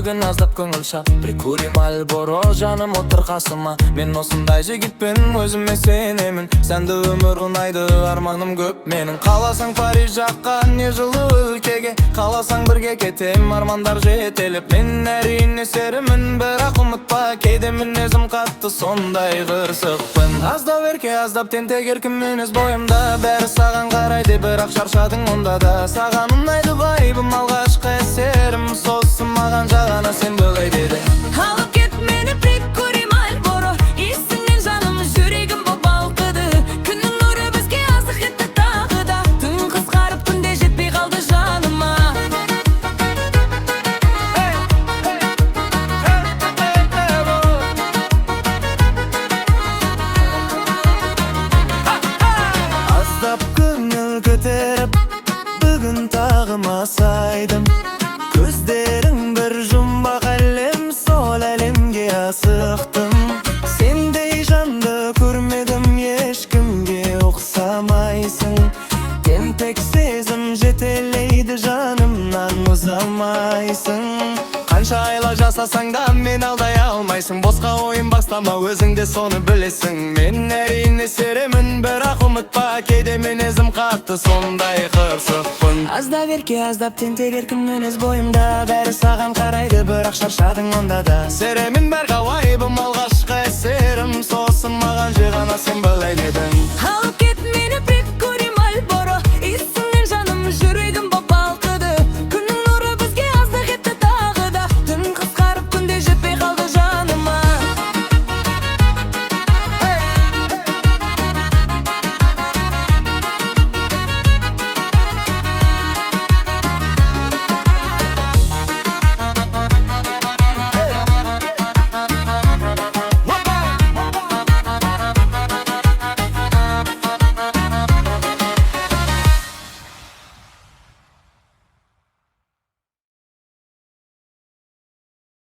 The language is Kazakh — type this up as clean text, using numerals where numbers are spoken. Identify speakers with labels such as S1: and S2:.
S1: бүгін аздап көңіл шат. Прикурим Мальборо жаным отыр қасыма. Мен осындай жігітпен өзіме сенемін. Сәнді өмір ұнайды, арманым көп менің. Қаласаң Париж жаққа, не жылы өлкеге, қаласаң бірге кетем, армандар жетелеп. Мен әрине серімін, бірақ ұмытпа, кейде мінезім қатты, сондай қырсықпын. Аздап ерке, аздап тентек еркін мінез бойымда. Бәрі саған қарайды, бірақ шаршадың онда да. Саған ұнайды вайбым, алғашқы әсерім, сосын маған жағана сен бөлей деді.
S2: Алып кет мені Прикури Мальборо, иісіңнен жаным жүрегім боп балқыды. Күннің нұры бізге азық етті тағы да. Түн қысқарып күнде жетпей қалды жаныма.
S1: Аздап көңіл көтеріп, бүгін тағыма сайдым. Көздерің бір жұмбақ әлем, сол әлемге асықтым. Сендей жанды көрмедім, ешкімге ұқсамайсың. Тентек сезім жетелейді, жанымнан ұзамайсың. Қанша айла жасасаң да мен алдай алмайсың. Босқа ойын бастама, өзіңде соны білесің. Мен әрине серемін, бірақ ұмытпа, кейде мінезім қатты, сондай қырсықпын. Аздап ерке, аздап тентек еркін мінез бойымда. Бәрі саған қарайды, бірақ шаршадың онда да. Серемін бәрға вайбым, алғашқы әсер